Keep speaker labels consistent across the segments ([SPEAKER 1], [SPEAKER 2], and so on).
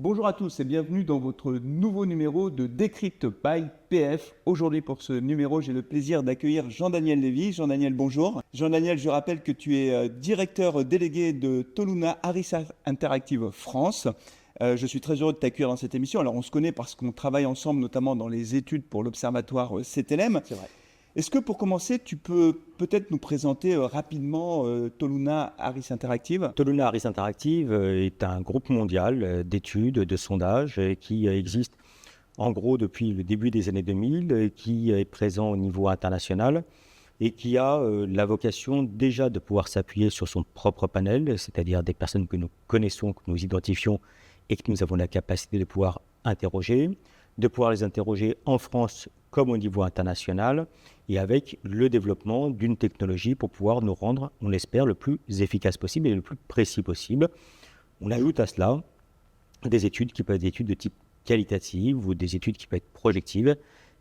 [SPEAKER 1] Bonjour à tous et bienvenue dans votre nouveau numéro de Decrypt by PF. Aujourd'hui pour ce numéro, j'ai le plaisir d'accueillir Jean-Daniel Lévy. Jean-Daniel, bonjour. Jean-Daniel, je rappelle que tu es directeur délégué de Toluna Harris Interactive France. Je suis très heureux de t'accueillir dans cette émission. Alors on se connaît parce qu'on travaille ensemble notamment dans les études pour l'observatoire CTLM.
[SPEAKER 2] C'est vrai.
[SPEAKER 1] Est-ce que pour commencer, tu peux peut-être nous présenter rapidement Toluna Harris Interactive?
[SPEAKER 2] Toluna Harris Interactive est un groupe mondial d'études, de sondages qui existe en gros depuis le début des années 2000, qui est présent au niveau international et qui a la vocation déjà de pouvoir s'appuyer sur son propre panel, c'est-à-dire des personnes que nous connaissons, que nous identifions et que nous avons la capacité de pouvoir interroger, de pouvoir les interroger en France comme au niveau international, et avec le développement d'une technologie pour pouvoir nous rendre, on l'espère, le plus efficace possible et le plus précis possible. On ajoute à cela des études qui peuvent être des études de type qualitative ou des études qui peuvent être projectives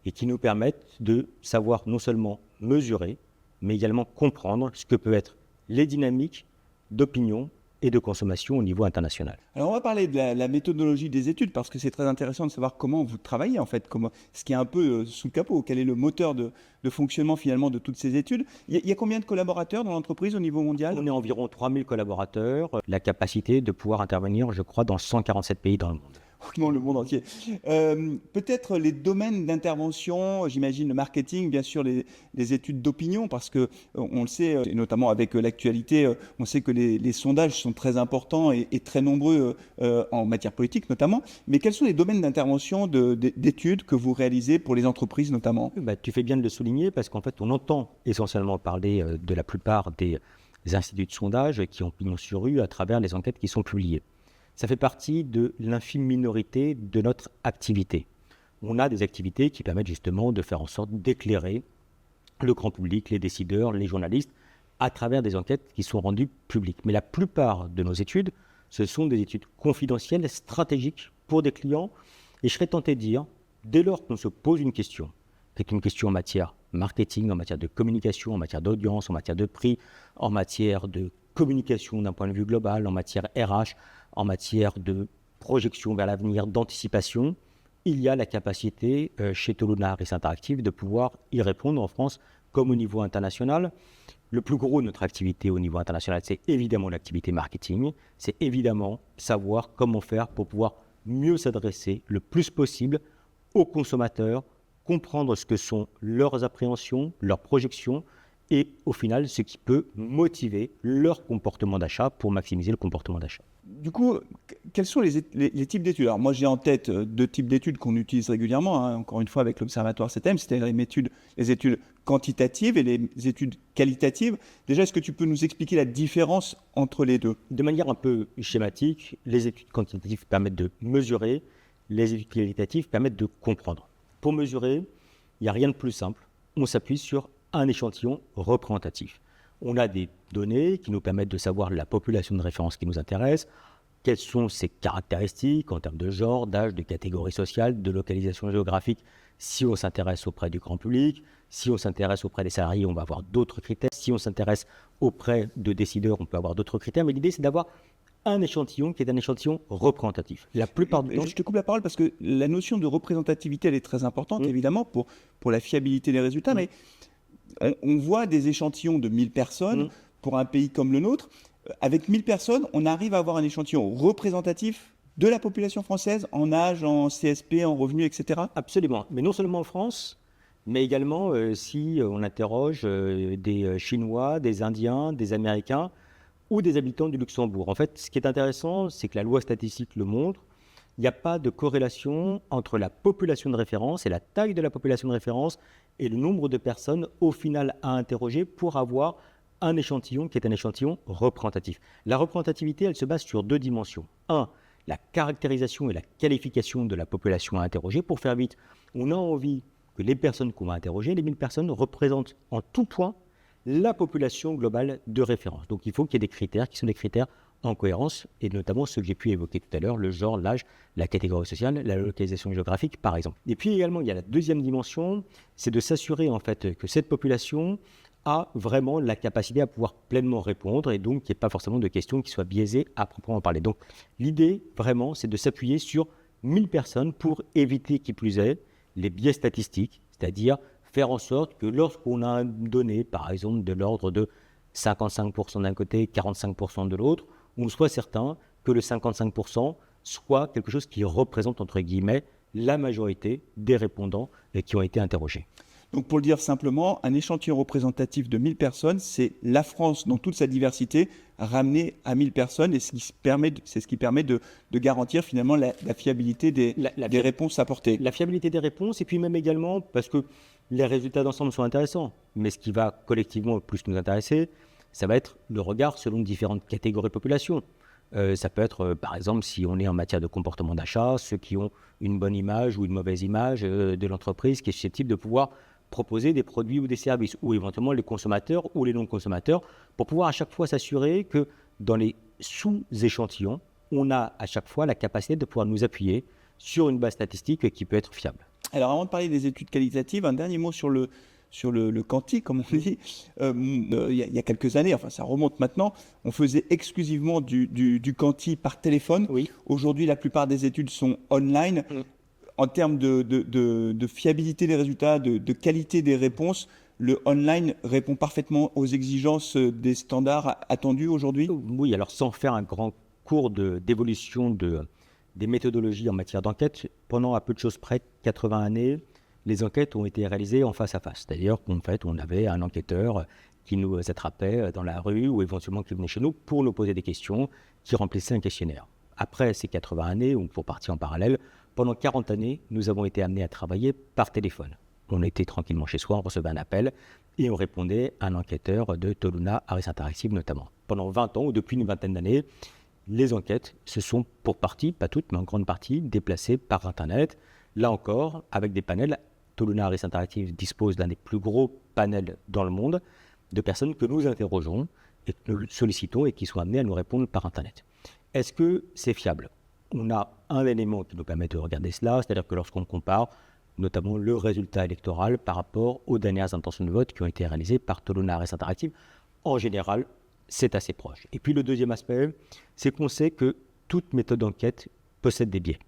[SPEAKER 2] et qui nous permettent de savoir non seulement mesurer, mais également comprendre ce que peuvent être les dynamiques d'opinion et de consommation au niveau international.
[SPEAKER 1] Alors on va parler de la méthodologie des études parce que c'est très intéressant de savoir comment vous travaillez en fait, ce qui est un peu sous le capot, quel est le moteur de fonctionnement finalement de toutes ces études. Il y a combien de collaborateurs dans l'entreprise au niveau mondial?
[SPEAKER 2] On est environ 3000 collaborateurs, la capacité de pouvoir intervenir, je crois, dans 147 pays dans le monde.
[SPEAKER 1] Dans le monde entier. Peut-être les domaines d'intervention, j'imagine le marketing, bien sûr les études d'opinion, parce que on le sait, et notamment avec l'actualité, on sait que les sondages sont très importants et très nombreux en matière politique notamment. Mais quels sont les domaines d'intervention d'études que vous réalisez pour les entreprises notamment?
[SPEAKER 2] Tu fais bien de le souligner parce qu'en fait, on entend essentiellement parler de la plupart des instituts de sondage qui ont pignon sur rue à travers les enquêtes qui sont publiées. Ça fait partie de l'infime minorité de notre activité. On a des activités qui permettent justement de faire en sorte d'éclairer le grand public, les décideurs, les journalistes, à travers des enquêtes qui sont rendues publiques. Mais la plupart de nos études, ce sont des études confidentielles, stratégiques pour des clients. Et je serais tenté de dire, dès lors qu'on se pose une question, qui est une question en matière marketing, en matière de communication, en matière d'audience, en matière de prix, en matière de communication d'un point de vue global, en matière RH, en matière de projection vers l'avenir, d'anticipation, il y a la capacité chez Toluna Harris Interactive de pouvoir y répondre en France comme au niveau international. Le plus gros de notre activité au niveau international, c'est évidemment l'activité marketing, c'est évidemment savoir comment faire pour pouvoir mieux s'adresser le plus possible aux consommateurs, comprendre ce que sont leurs appréhensions, leurs projections, et au final, ce qui peut motiver leur comportement d'achat pour maximiser le comportement d'achat.
[SPEAKER 1] Du coup, quels sont les types d'études? Alors moi j'ai en tête deux types d'études qu'on utilise régulièrement, encore une fois avec l'Observatoire CTM, c'est-à-dire les études quantitatives et les études qualitatives. Déjà, est-ce que tu peux nous expliquer la différence entre les deux?
[SPEAKER 2] De manière un peu schématique, les études quantitatives permettent de mesurer, les études qualitatives permettent de comprendre. Pour mesurer, il n'y a rien de plus simple, on s'appuie sur un échantillon représentatif. On a des données qui nous permettent de savoir la population de référence qui nous intéresse, quelles sont ses caractéristiques en termes de genre, d'âge, de catégorie sociale, de localisation géographique. Si on s'intéresse auprès du grand public, si on s'intéresse auprès des salariés, on va avoir d'autres critères. Si on s'intéresse auprès de décideurs, on peut avoir d'autres critères. Mais l'idée, c'est d'avoir un échantillon qui est un échantillon représentatif. La plupart du temps...
[SPEAKER 1] Je te coupe la parole parce que la notion de représentativité, elle est très importante, évidemment, pour la fiabilité des résultats. Mais on voit des échantillons de 1000 personnes pour un pays comme le nôtre. Avec 1000 personnes, on arrive à avoir un échantillon représentatif de la population française en âge, en CSP, en revenus, etc.
[SPEAKER 2] Absolument. Mais non seulement en France, mais également si on interroge des Chinois, des Indiens, des Américains ou des habitants du Luxembourg. En fait, ce qui est intéressant, c'est que la loi statistique le montre. Il n'y a pas de corrélation entre la population de référence et la taille de la population de référence et le nombre de personnes au final à interroger pour avoir un échantillon qui est un échantillon représentatif. La représentativité, elle se base sur deux dimensions. Un, la caractérisation et la qualification de la population à interroger. Pour faire vite, on a envie que les personnes qu'on va interroger, les 1000 personnes, représentent en tout point la population globale de référence. Donc il faut qu'il y ait des critères qui sont des critères en cohérence, et notamment ceux que j'ai pu évoquer tout à l'heure, le genre, l'âge, la catégorie sociale, la localisation géographique, par exemple. Et puis également, il y a la deuxième dimension, c'est de s'assurer en fait que cette population a vraiment la capacité à pouvoir pleinement répondre et donc qu'il n'y ait pas forcément de questions qui soient biaisées à proprement parler. Donc l'idée vraiment c'est de s'appuyer sur 1000 personnes pour éviter qui plus est les biais statistiques, c'est-à-dire faire en sorte que lorsqu'on a une donnée par exemple de l'ordre de 55% d'un côté, 45% de l'autre, on soit certain que le 55% soit quelque chose qui représente entre guillemets la majorité des répondants qui ont été interrogés.
[SPEAKER 1] Donc pour le dire simplement, un échantillon représentatif de 1000 personnes, c'est la France dans toute sa diversité ramenée à 1000 personnes et c'est ce qui permet de garantir finalement la fiabilité des réponses apportées.
[SPEAKER 2] La fiabilité des réponses et puis même également parce que les résultats d'ensemble sont intéressants, mais ce qui va collectivement le plus nous intéresser, ça va être le regard selon différentes catégories de population. Ça peut être, par exemple, si on est en matière de comportement d'achat, ceux qui ont une bonne image ou une mauvaise image de l'entreprise qui est susceptible de pouvoir proposer des produits ou des services, ou éventuellement les consommateurs ou les non-consommateurs, pour pouvoir à chaque fois s'assurer que dans les sous-échantillons, on a à chaque fois la capacité de pouvoir nous appuyer sur une base statistique qui peut être fiable.
[SPEAKER 1] Alors avant de parler des études qualitatives, un dernier mot sur le quanti, comme on dit. Il y a quelques années, enfin ça remonte maintenant, on faisait exclusivement du quanti par téléphone.
[SPEAKER 2] Oui.
[SPEAKER 1] Aujourd'hui, la plupart des études sont online. En termes de fiabilité des résultats, de qualité des réponses, le online répond parfaitement aux exigences des standards attendus aujourd'hui?
[SPEAKER 2] Oui, alors sans faire un grand cours d'évolution des méthodologies en matière d'enquête, pendant à peu de choses près 80 années, les enquêtes ont été réalisées en face à face. C'est-à-dire qu'en fait, on avait un enquêteur qui nous attrapait dans la rue ou éventuellement qui venait chez nous pour nous poser des questions, qui remplissait un questionnaire. Après ces 80 années, ou pour partir en parallèle, pendant 40 années, nous avons été amenés à travailler par téléphone. On était tranquillement chez soi, on recevait un appel et on répondait à un enquêteur de Toluna Harris Interactive notamment. Pendant 20 ans ou depuis une vingtaine d'années, les enquêtes se sont pour partie, pas toutes, mais en grande partie, déplacées par Internet. Là encore, avec des panels, Toluna Harris Interactive dispose d'un des plus gros panels dans le monde de personnes que nous interrogeons et que nous sollicitons et qui sont amenées à nous répondre par Internet. Est-ce que c'est fiable ? On a un élément qui nous permet de regarder cela, c'est-à-dire que lorsqu'on compare notamment le résultat électoral par rapport aux dernières intentions de vote qui ont été réalisées par Toluna Harris Interactive, en général, c'est assez proche. Et puis le deuxième aspect, c'est qu'on sait que toute méthode d'enquête possède des biais,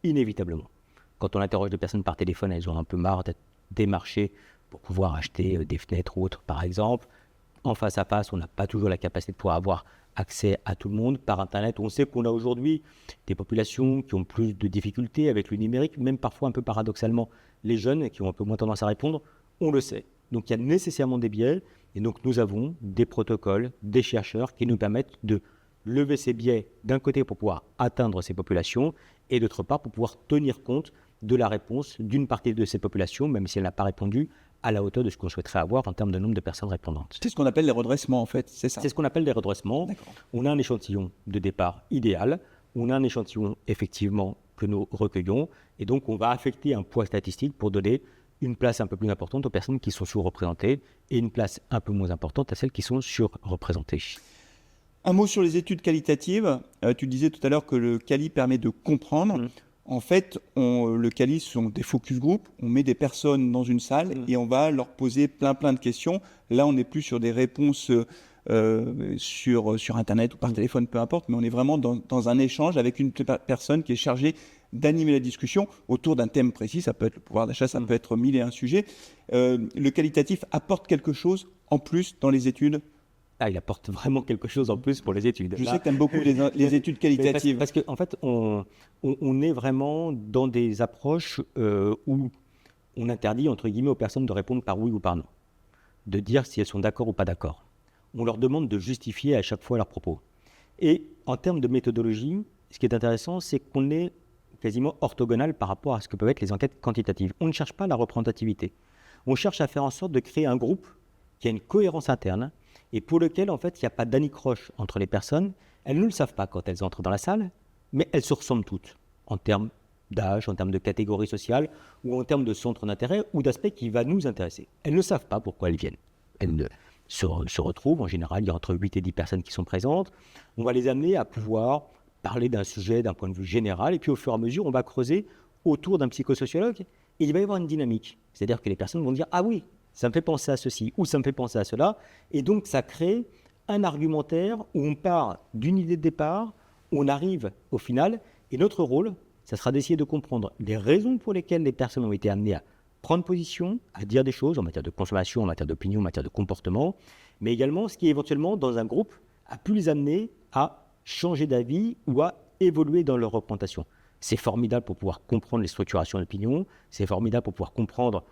[SPEAKER 2] inévitablement. Quand on interroge des personnes par téléphone, elles ont un peu marre d'être démarchées pour pouvoir acheter des fenêtres ou autres, par exemple. En face à face, on n'a pas toujours la capacité de pouvoir avoir accès à tout le monde. Par Internet, on sait qu'on a aujourd'hui des populations qui ont plus de difficultés avec le numérique, même parfois un peu paradoxalement, les jeunes qui ont un peu moins tendance à répondre, on le sait. Donc il y a nécessairement des biais, et donc nous avons des protocoles, des chercheurs qui nous permettent de lever ces biais d'un côté pour pouvoir atteindre ces populations, et d'autre part pour pouvoir tenir compte de la réponse d'une partie de ces populations, même si elle n'a pas répondu à la hauteur de ce qu'on souhaiterait avoir en termes de nombre de personnes répondantes.
[SPEAKER 1] C'est ce qu'on appelle les redressements en fait, c'est ça?
[SPEAKER 2] C'est ce qu'on appelle les redressements.
[SPEAKER 1] D'accord.
[SPEAKER 2] On a un échantillon de départ idéal, on a un échantillon effectivement que nous recueillons, et donc on va affecter un poids statistique pour donner une place un peu plus importante aux personnes qui sont sous-représentées et une place un peu moins importante à celles qui sont surreprésentées.
[SPEAKER 1] Un mot sur les études qualitatives. Tu disais tout à l'heure que le quali permet de comprendre. En fait, le quali sont des focus group. On met des personnes dans une salle et on va leur poser plein de questions. Là, on n'est plus sur des réponses sur Internet ou par téléphone, peu importe, mais on est vraiment dans un échange avec une personne qui est chargée d'animer la discussion autour d'un thème précis. Ça peut être le pouvoir d'achat, ça peut être 1000 et un sujets. Le qualitatif apporte quelque chose en plus dans les études.
[SPEAKER 2] Il apporte vraiment quelque chose en plus pour les études.
[SPEAKER 1] Je sais que tu aimes beaucoup les études qualitatives.
[SPEAKER 2] Parce qu'en fait, on est vraiment dans des approches où on interdit, entre guillemets, aux personnes de répondre par oui ou par non, de dire si elles sont d'accord ou pas d'accord. On leur demande de justifier à chaque fois leurs propos. Et en termes de méthodologie, ce qui est intéressant, c'est qu'on est quasiment orthogonal par rapport à ce que peuvent être les enquêtes quantitatives. On ne cherche pas la représentativité. On cherche à faire en sorte de créer un groupe qui a une cohérence interne, et pour lequel, en fait, il n'y a pas d'anicroche entre les personnes. Elles ne le savent pas quand elles entrent dans la salle, mais elles se ressemblent toutes, en termes d'âge, en termes de catégorie sociale, ou en termes de centre d'intérêt, ou d'aspect qui va nous intéresser. Elles ne savent pas pourquoi elles viennent. Elles se retrouvent, en général, il y a entre 8 et 10 personnes qui sont présentes. On va les amener à pouvoir parler d'un sujet d'un point de vue général, et puis au fur et à mesure, on va creuser autour d'un psychosociologue, et il va y avoir une dynamique. C'est-à-dire que les personnes vont dire « Ah oui, ça me fait penser à ceci ou ça me fait penser à cela. Et donc, ça crée un argumentaire où on part d'une idée de départ, on arrive au final. Et notre rôle, ça sera d'essayer de comprendre les raisons pour lesquelles les personnes ont été amenées à prendre position, à dire des choses en matière de consommation, en matière d'opinion, en matière de comportement, mais également ce qui éventuellement, dans un groupe, a pu les amener à changer d'avis ou à évoluer dans leur représentation. C'est formidable pour pouvoir comprendre les structurations d'opinion, c'est formidable pour pouvoir comprendre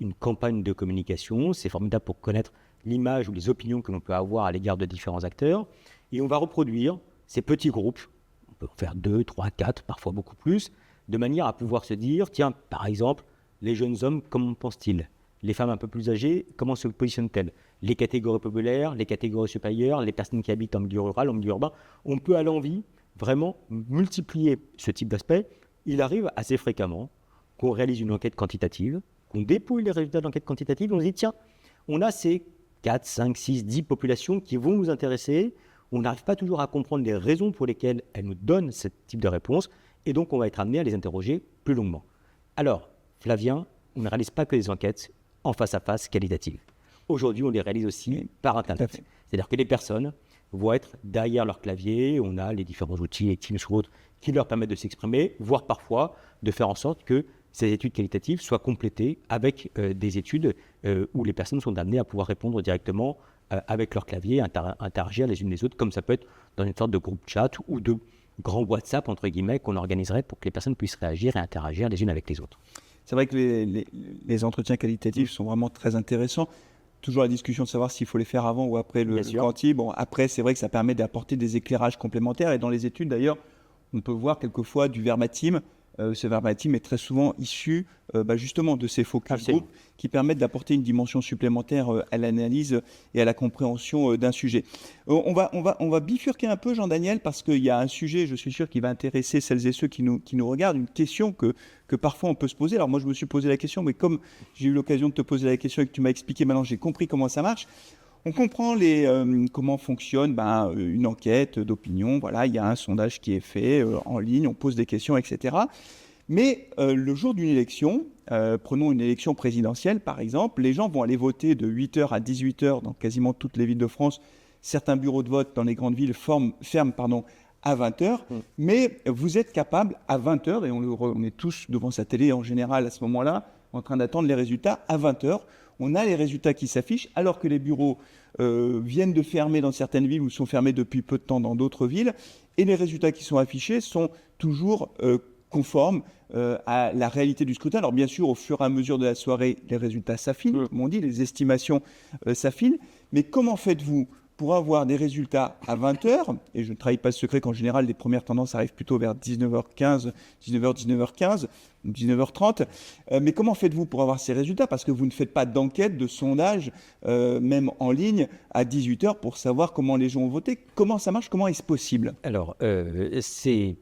[SPEAKER 2] une campagne de communication, c'est formidable pour connaître l'image ou les opinions que l'on peut avoir à l'égard de différents acteurs. Et on va reproduire ces petits groupes, on peut en faire 2, 3, 4, parfois beaucoup plus, de manière à pouvoir se dire, tiens, par exemple, les jeunes hommes, comment pensent-ils? Les femmes un peu plus âgées, comment se positionnent-elles? Les catégories populaires, les catégories supérieures, les personnes qui habitent en milieu rural, en milieu urbain. On peut à l'envie vraiment multiplier ce type d'aspect. Il arrive assez fréquemment qu'on réalise une enquête quantitative, qu'on dépouille les résultats de l'enquête quantitative, et on se dit, tiens, on a ces 4, 5, 6, 10 populations qui vont nous intéresser. On n'arrive pas toujours à comprendre les raisons pour lesquelles elles nous donnent ce type de réponse, et donc on va être amené à les interroger plus longuement. Alors, Flavien, on ne réalise pas que des enquêtes en face à face qualitatives. Aujourd'hui, on les réalise aussi par Internet. C'est-à-dire que les personnes vont être derrière leur clavier, on a les différents outils, les Teams ou autres, qui leur permettent de s'exprimer, voire parfois de faire en sorte que ces études qualitatives soient complétées avec des études où les personnes sont amenées à pouvoir répondre directement avec leur clavier, interagir les unes les autres, comme ça peut être dans une sorte de groupe chat ou de grand WhatsApp, entre guillemets, qu'on organiserait pour que les personnes puissent réagir et interagir les unes avec les autres.
[SPEAKER 1] C'est vrai que les entretiens qualitatifs sont vraiment très intéressants. Toujours la discussion de savoir s'il faut les faire avant ou après le quanti. Bon, après, c'est vrai que ça permet d'apporter des éclairages complémentaires. Et dans les études, d'ailleurs, on peut voir quelquefois du verbatim. Ce verbatim est très souvent issu justement de ces focus group qui permettent d'apporter une dimension supplémentaire à l'analyse et à la compréhension d'un sujet. On va bifurquer un peu, Jean-Daniel, parce qu'il y a un sujet, je suis sûr, qui va intéresser celles et ceux qui nous regardent, une question que parfois on peut se poser. Alors moi, je me suis posé la question, mais comme j'ai eu l'occasion de te poser la question et que tu m'as expliqué, maintenant j'ai compris comment ça marche. On comprend comment fonctionne une enquête d'opinion. Voilà, il y a un sondage qui est fait en ligne, on pose des questions, etc. Mais le jour d'une élection, prenons une élection présidentielle par exemple, les gens vont aller voter de 8h à 18h dans quasiment toutes les villes de France. Certains bureaux de vote dans les grandes villes ferment à 20h, mais vous êtes capable à 20h, et on est tous devant sa télé en général à ce moment-là, en train d'attendre les résultats à 20h. On a les résultats qui s'affichent, alors que les bureaux viennent de fermer dans certaines villes ou sont fermés depuis peu de temps dans d'autres villes. Et les résultats qui sont affichés sont toujours conformes à la réalité du scrutin. Alors bien sûr, au fur et à mesure de la soirée, les résultats s'affinent, comme on dit, les estimations s'affinent. Mais comment faites-vous pour avoir des résultats à 20h, et je ne trahis pas ce secret qu'en général, les premières tendances arrivent plutôt vers 19h15, 19h30, mais comment faites-vous pour avoir ces résultats? Parce que vous ne faites pas d'enquête, de sondage, même en ligne, à 18h pour savoir comment les gens ont voté. Comment ça marche? Comment est-ce possible?
[SPEAKER 2] Alors, c'est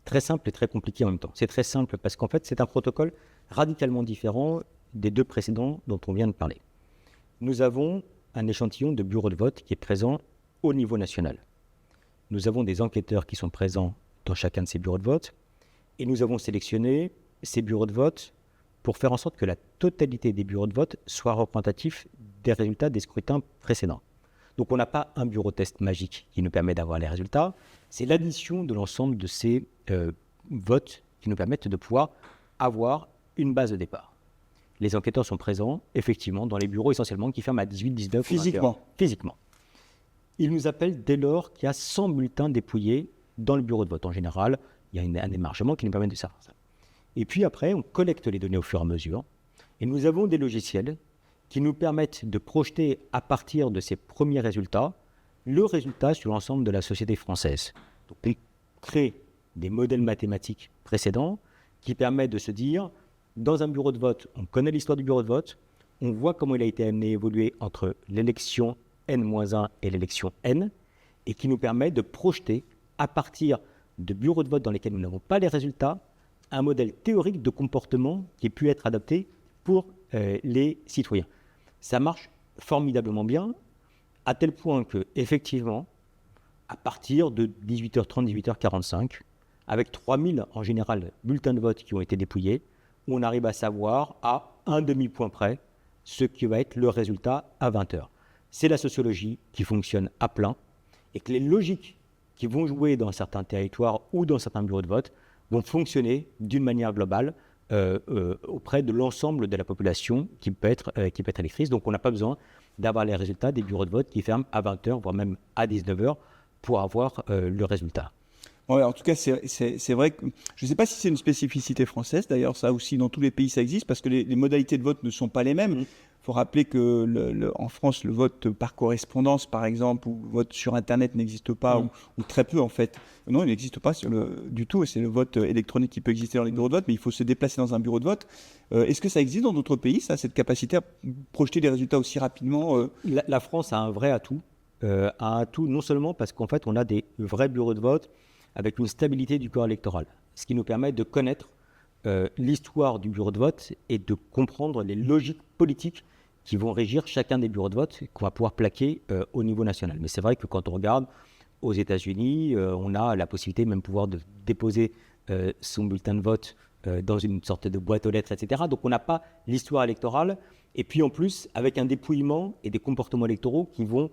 [SPEAKER 2] très simple et très compliqué en même temps. C'est très simple parce qu'en fait, c'est un protocole radicalement différent des deux précédents dont on vient de parler. Nous avons un échantillon de bureaux de vote qui est présent au niveau national. Nous avons des enquêteurs qui sont présents dans chacun de ces bureaux de vote et nous avons sélectionné ces bureaux de vote pour faire en sorte que la totalité des bureaux de vote soient représentatifs des résultats des scrutins précédents. Donc on n'a pas un bureau test magique qui nous permet d'avoir les résultats, c'est l'addition de l'ensemble de ces votes qui nous permettent de pouvoir avoir une base de départ. Les enquêteurs sont présents, effectivement, dans les bureaux essentiellement qui ferment à 18, 19
[SPEAKER 1] Physiquement.
[SPEAKER 2] Physiquement. Ils nous appellent dès lors qu'il y a 100 bulletins dépouillés dans le bureau de vote. En général, il y a un émargement qui nous permet de savoir ça. Et puis après, on collecte les données au fur et à mesure. Et nous avons des logiciels qui nous permettent de projeter à partir de ces premiers résultats le résultat sur l'ensemble de la société française. Donc, on crée des modèles mathématiques précédents qui permettent de se dire, dans un bureau de vote, on connaît l'histoire du bureau de vote, on voit comment il a été amené à évoluer entre l'élection N-1 et l'élection N, et qui nous permet de projeter, à partir de bureaux de vote dans lesquels nous n'avons pas les résultats, un modèle théorique de comportement qui ait pu être adapté pour les citoyens. Ça marche formidablement bien, à tel point que, effectivement, à partir de 18h30, 18h45, avec 3000 en général bulletins de vote qui ont été dépouillés, on arrive à savoir à un demi-point près ce qui va être le résultat à 20h. C'est la sociologie qui fonctionne à plein et que les logiques qui vont jouer dans certains territoires ou dans certains bureaux de vote vont fonctionner d'une manière globale auprès de l'ensemble de la population qui peut être électrice. Donc on n'a pas besoin d'avoir les résultats des bureaux de vote qui ferment à 20h, voire même à 19h pour avoir le résultat.
[SPEAKER 1] Ouais, en tout cas, c'est vrai que je ne sais pas si c'est une spécificité française. D'ailleurs, ça aussi, dans tous les pays, ça existe parce que les modalités de vote ne sont pas les mêmes. Il faut rappeler que en France, le vote par correspondance, par exemple, ou vote sur Internet n'existe pas, ou très peu en fait. Non, il n'existe pas du tout. Et c'est le vote électronique qui peut exister dans les bureaux de vote, mais il faut se déplacer dans un bureau de vote. Est-ce que ça existe dans d'autres pays, ça, cette capacité à projeter des résultats aussi rapidement
[SPEAKER 2] La France a un vrai atout. Un atout non seulement parce qu'en fait, on a des vrais bureaux de vote avec une stabilité du corps électoral, ce qui nous permet de connaître l'histoire du bureau de vote et de comprendre les logiques politiques qui vont régir chacun des bureaux de vote qu'on va pouvoir plaquer au niveau national. Mais c'est vrai que quand on regarde aux États-Unis, on a la possibilité même pouvoir de déposer son bulletin de vote dans une sorte de boîte aux lettres, etc. Donc on n'a pas l'histoire électorale. Et puis en plus, avec un dépouillement et des comportements électoraux qui vont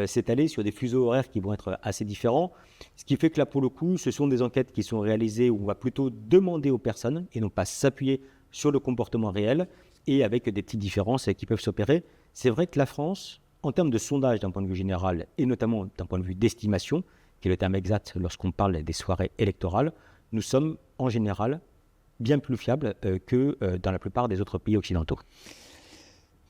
[SPEAKER 2] s'étaler sur des fuseaux horaires qui vont être assez différents. Ce qui fait que là, pour le coup, ce sont des enquêtes qui sont réalisées où on va plutôt demander aux personnes et non pas s'appuyer sur le comportement réel et avec des petites différences qui peuvent s'opérer. C'est vrai que la France, en termes de sondage d'un point de vue général et notamment d'un point de vue d'estimation, qui est le terme exact lorsqu'on parle des soirées électorales, nous sommes en général bien plus fiables que dans la plupart des autres pays occidentaux.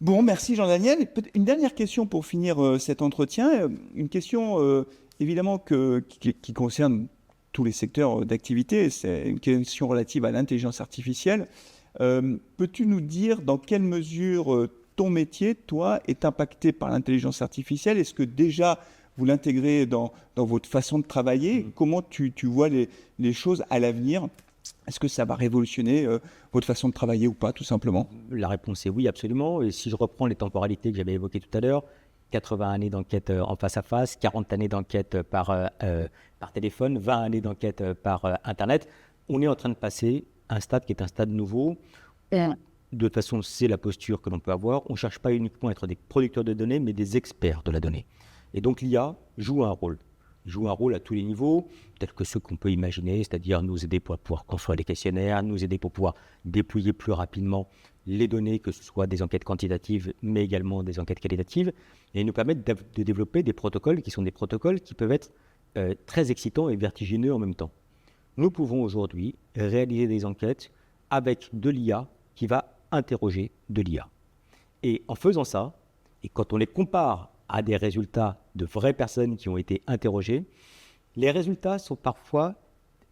[SPEAKER 1] Bon, merci Jean-Daniel. Une dernière question pour finir cet entretien. Une question évidemment qui concerne tous les secteurs d'activité. C'est une question relative à l'intelligence artificielle. Peux-tu nous dire dans quelle mesure ton métier, toi, est impacté par l'intelligence artificielle? Est-ce que déjà vous l'intégrez dans votre façon de travailler? Comment tu vois les choses à l'avenir? Est-ce que ça va révolutionner votre façon de travailler ou pas, tout simplement?
[SPEAKER 2] La réponse est oui, absolument. Et si je reprends les temporalités que j'avais évoquées tout à l'heure, 80 années d'enquête en face à face, 40 années d'enquête par téléphone, 20 années d'enquête par Internet, on est en train de passer un stade qui est un stade nouveau. De toute façon, c'est la posture que l'on peut avoir. On ne cherche pas uniquement à être des producteurs de données, mais des experts de la donnée. Et donc l'IA joue un rôle. Joue un rôle à tous les niveaux, tels que ceux qu'on peut imaginer, c'est-à-dire nous aider pour pouvoir construire des questionnaires, nous aider pour pouvoir dépouiller plus rapidement les données, que ce soit des enquêtes quantitatives, mais également des enquêtes qualitatives, et nous permettre de développer des protocoles qui sont des protocoles qui peuvent être très excitants et vertigineux en même temps. Nous pouvons aujourd'hui réaliser des enquêtes avec de l'IA qui va interroger de l'IA. Et en faisant ça, et quand on les compare à des résultats de vraies personnes qui ont été interrogées, les résultats sont parfois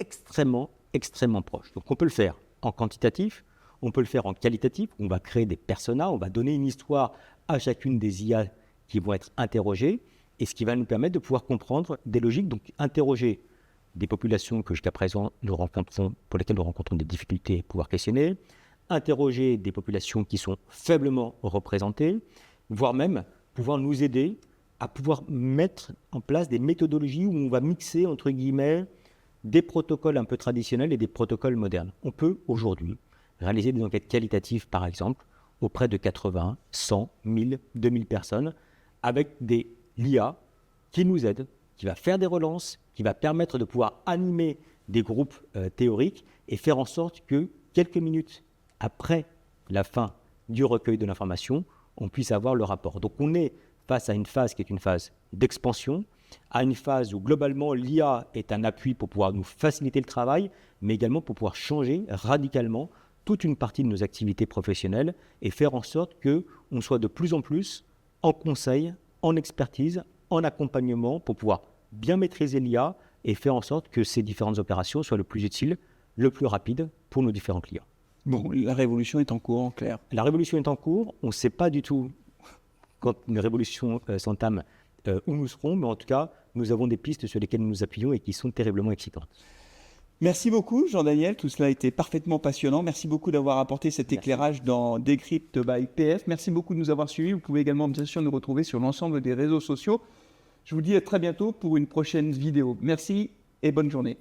[SPEAKER 2] extrêmement proches. Donc on peut le faire en quantitatif, on peut le faire en qualitatif, on va créer des personas, on va donner une histoire à chacune des IA qui vont être interrogées, et ce qui va nous permettre de pouvoir comprendre des logiques, donc interroger des populations que jusqu'à présent pour lesquelles nous rencontrons des difficultés à pouvoir questionner, interroger des populations qui sont faiblement représentées, voire même pouvoir nous aider à pouvoir mettre en place des méthodologies où on va mixer, entre guillemets, des protocoles un peu traditionnels et des protocoles modernes. On peut aujourd'hui réaliser des enquêtes qualitatives, par exemple, auprès de 80, 100, 1000, 2000 personnes, avec des l'IA qui nous aide, qui va faire des relances, qui va permettre de pouvoir animer des groupes théoriques et faire en sorte que quelques minutes après la fin du recueil de l'information, on puisse avoir le rapport. Donc on est face à une phase qui est une phase d'expansion, à une phase où globalement l'IA est un appui pour pouvoir nous faciliter le travail, mais également pour pouvoir changer radicalement toute une partie de nos activités professionnelles et faire en sorte qu'on soit de plus en plus en conseil, en expertise, en accompagnement pour pouvoir bien maîtriser l'IA et faire en sorte que ces différentes opérations soient le plus utiles, le plus rapide pour nos différents clients.
[SPEAKER 1] Bon, la révolution est en cours, en clair.
[SPEAKER 2] La révolution est en cours. On ne sait pas du tout quand une révolution s'entame où nous serons, mais en tout cas, nous avons des pistes sur lesquelles nous nous appuyons et qui sont terriblement excitantes.
[SPEAKER 1] Merci beaucoup, Jean-Daniel. Tout cela a été parfaitement passionnant. Merci beaucoup d'avoir apporté cet éclairage dans Decrypt by PF. Merci beaucoup de nous avoir suivis. Vous pouvez également, bien sûr, nous retrouver sur l'ensemble des réseaux sociaux. Je vous dis à très bientôt pour une prochaine vidéo. Merci et bonne journée.